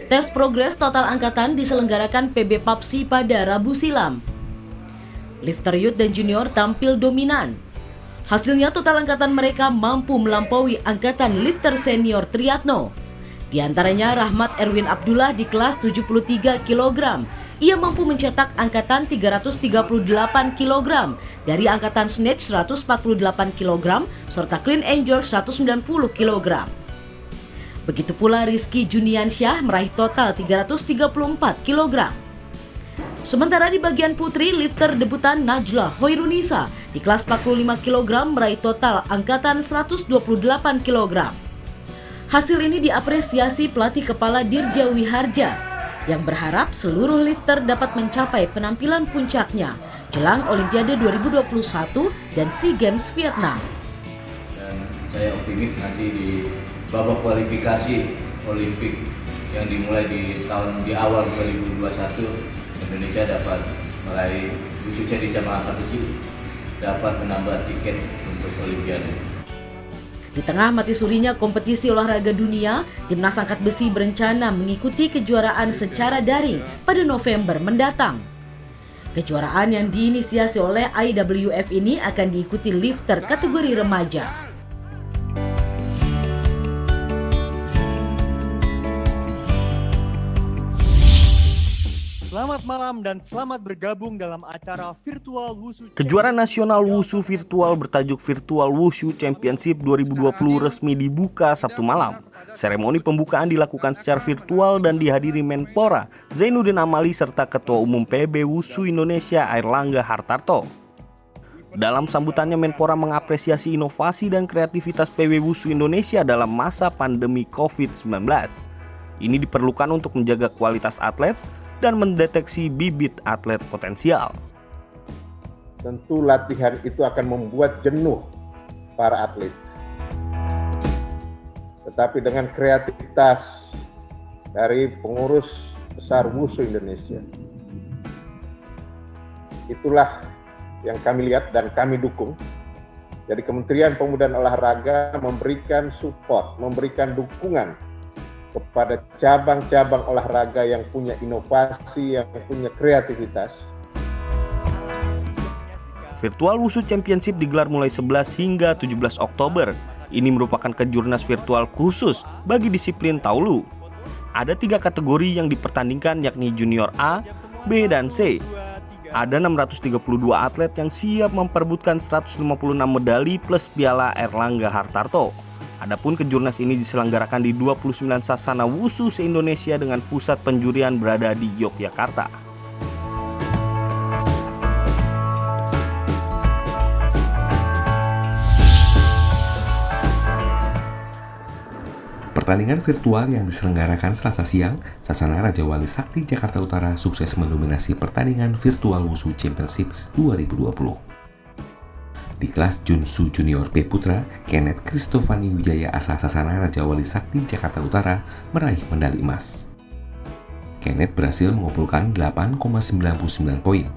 Tes progres total angkatan diselenggarakan PB Papsi pada Rabu silam. Lifter youth dan junior tampil dominan. Hasilnya total angkatan mereka mampu melampaui angkatan lifter senior Triatno. Di antaranya Rahmat Erwin Abdullah di kelas 73 kg. Ia mampu mencetak angkatan 338 kg dari angkatan snatch 148 kg serta clean and jerk 190 kg. Begitu pula Rizky Juniansyah meraih total 334 kg. Sementara di bagian putri, lifter debutan Najla Hoirunisa di kelas 45 kg meraih total angkatan 128 kg. Hasil ini diapresiasi pelatih kepala Dirja Wiharja yang berharap seluruh lifter dapat mencapai penampilan puncaknya jelang Olimpiade 2021 dan SEA Games Vietnam. Dan saya optimis nanti di babak kualifikasi Olimpik yang dimulai di awal 2021 Indonesia dapat meraih, khususnya di cabang angkat besi, dapat menambah tiket untuk Olimpiade. Di tengah mati surinya kompetisi olahraga dunia, Timnas Angkat Besi berencana mengikuti kejuaraan secara daring pada November mendatang. Kejuaraan yang diinisiasi oleh IWF ini akan diikuti lifter kategori remaja. Selamat malam dan selamat bergabung dalam acara Virtual Wushu. Kejuaraan nasional Wushu virtual bertajuk Virtual Wushu Championship 2020 resmi dibuka Sabtu malam. Seremoni pembukaan dilakukan secara virtual dan dihadiri Menpora Zainuddin Amali serta Ketua Umum PB Wushu Indonesia Airlangga Hartarto. Dalam sambutannya, Menpora mengapresiasi inovasi dan kreativitas PB Wushu Indonesia dalam masa pandemi COVID-19. Ini diperlukan untuk menjaga kualitas atlet dan mendeteksi bibit atlet potensial. Tentu latihan itu akan membuat jenuh para atlet. Tetapi dengan kreativitas dari pengurus besar Wushu Indonesia, itulah yang kami lihat dan kami dukung. Jadi Kementerian Pemuda dan Olahraga memberikan support, memberikan dukungan kepada cabang-cabang olahraga yang punya inovasi, yang punya kreativitas. Virtual Wushu Championship digelar mulai 11 hingga 17 Oktober. Ini merupakan kejurnas virtual khusus bagi disiplin Taolu. Ada 3 kategori yang dipertandingkan, yakni Junior A, B, dan C. Ada 632 atlet yang siap memperebutkan 156 medali plus piala Airlangga Hartarto. Adapun kejurnas ini diselenggarakan di 29 sasana wushu se-Indonesia dengan pusat penjurian berada di Yogyakarta. Pertandingan virtual yang diselenggarakan Selasa siang, Sasana Raja Wali Sakti Jakarta Utara sukses mendominasi pertandingan Virtual Wushu Championship 2020. Di kelas Junsu Junior B Putra, Kenneth Kristofani Wijaya asal Sasana Raja Wali Sakti Jakarta Utara meraih medali emas. Kenneth berhasil mengumpulkan 8,99 poin.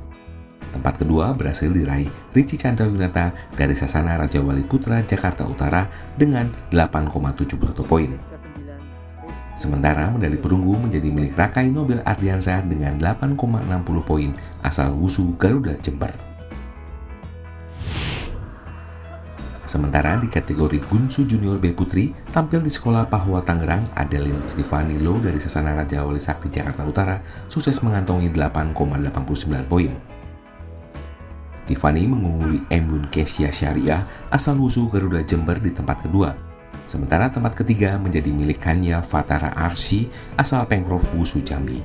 Tempat kedua berhasil diraih Rici Chandra Winata dari Sasana Raja Wali Putra Jakarta Utara dengan 8,71 poin. Sementara medali perunggu menjadi milik Rakai Nobel Ardiansyah dengan 8,60 poin asal Wushu Garuda Jember. Sementara di kategori Gunsu Junior B Putri, tampil di Sekolah Pahwa Tangerang, Adeline Tiffany Lo dari Sasana Raja Wali Sakti Jakarta Utara sukses mengantongi 8,89 poin. Tiffany mengungguli Embun Kesia Syariah asal Wushu Garuda Jember di tempat kedua. Sementara tempat ketiga menjadi milik Kanya Fatara Arsy asal Pemprov Wushu Jambi.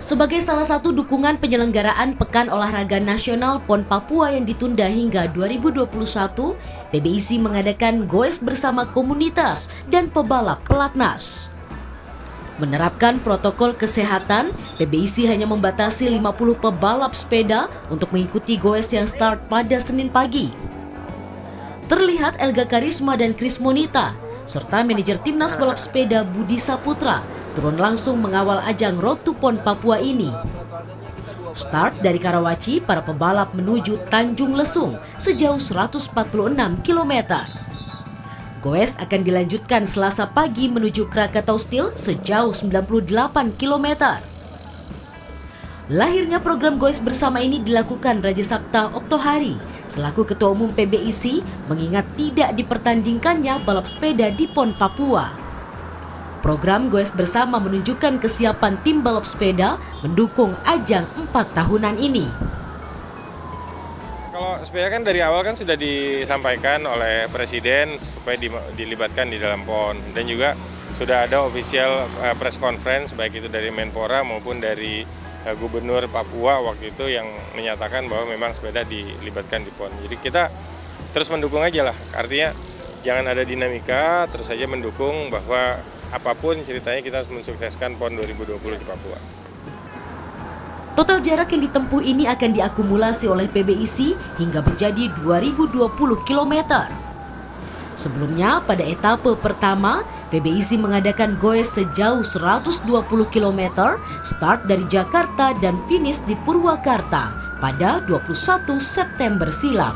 Sebagai salah satu dukungan penyelenggaraan Pekan Olahraga Nasional PON Papua yang ditunda hingga 2021, PBIC mengadakan goes bersama komunitas dan pebalap pelatnas. Menerapkan protokol kesehatan, PBIC hanya membatasi 50 pebalap sepeda untuk mengikuti goes yang start pada Senin pagi. Terlihat Elga Karisma dan Kris Monita, serta manajer timnas balap sepeda Budi Saputra turun langsung mengawal ajang Road to PON Papua ini. Start dari Karawaci, para pebalap menuju Tanjung Lesung sejauh 146 km. Goes akan dilanjutkan Selasa pagi menuju Krakatau Steel sejauh 98 km. Lahirnya program Goes bersama ini dilakukan Raja Sabta Oktohari selaku Ketua Umum PBIC mengingat tidak dipertandingkannya balap sepeda di PON Papua. Program Goes bersama menunjukkan kesiapan tim balap sepeda mendukung ajang 4 tahunan ini. Kalau sepeda kan dari awal kan sudah disampaikan oleh Presiden supaya dilibatkan di dalam PON, dan juga sudah ada official press conference baik itu dari Menpora maupun dari Gubernur Papua waktu itu yang menyatakan bahwa memang sepeda dilibatkan di PON. Jadi kita terus mendukung aja lah, artinya jangan ada dinamika, terus saja mendukung bahwa apapun ceritanya kita harus mensukseskan PON 2020 di Papua. Total jarak yang ditempuh ini akan diakumulasi oleh PBIC hingga menjadi 2020 km. Sebelumnya, pada etape pertama, PBIC mengadakan Goes sejauh 120 km, start dari Jakarta dan finish di Purwakarta pada 21 September silam.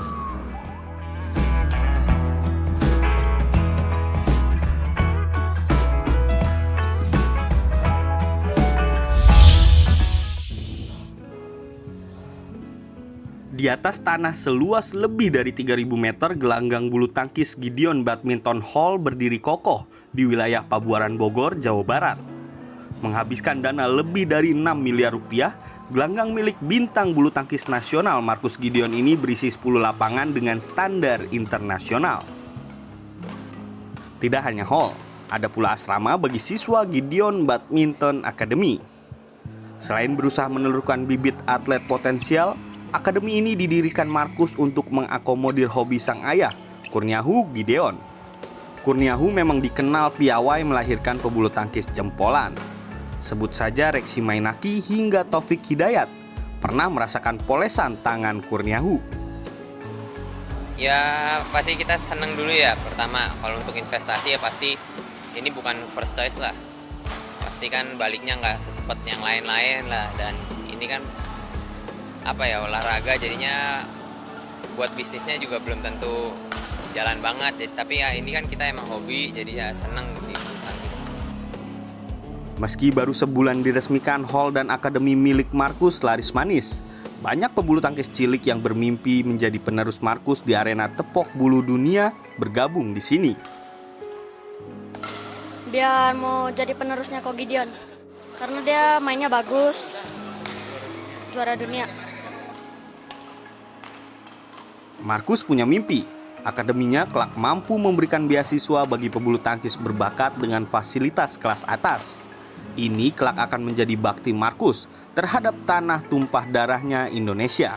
Di atas tanah seluas lebih dari 3.000 meter, gelanggang bulu tangkis Gideon Badminton Hall berdiri kokoh di wilayah Pabuaran Bogor, Jawa Barat. Menghabiskan dana lebih dari 6 miliar rupiah, gelanggang milik bintang bulu tangkis nasional Marcus Gideon ini berisi 10 lapangan dengan standar internasional. Tidak hanya hall, ada pula asrama bagi siswa Gideon Badminton Academy. Selain berusaha menelurkan bibit atlet potensial, akademi ini didirikan Marcus untuk mengakomodir hobi sang ayah, Kurniahu Gideon. Kurniahu memang dikenal piawai melahirkan pebulu tangkis jempolan. Sebut saja Reksi Mainaki hingga Taufik Hidayat pernah merasakan polesan tangan Kurniahu. Ya pasti kita seneng dulu ya. Pertama kalau untuk investasi ya pasti ini bukan first choice lah. Pasti kan baliknya nggak secepat yang lain-lain lah. Dan ini kan olahraga jadinya buat bisnisnya juga belum tentu jalan banget. Tapi ya ini kan kita emang hobi, jadi ya seneng di bulu tangkis. Meski baru sebulan diresmikan, hall dan akademi milik Marcus laris manis. Banyak pebulu tangkis cilik yang bermimpi menjadi penerus Marcus di arena tepok bulu dunia bergabung di sini. Biar mau jadi penerusnya Ko Gideon, karena dia mainnya bagus, juara dunia. Marcus punya mimpi, akademinya kelak mampu memberikan beasiswa bagi pebulu tangkis berbakat dengan fasilitas kelas atas. Ini kelak akan menjadi bakti Marcus terhadap tanah tumpah darahnya Indonesia.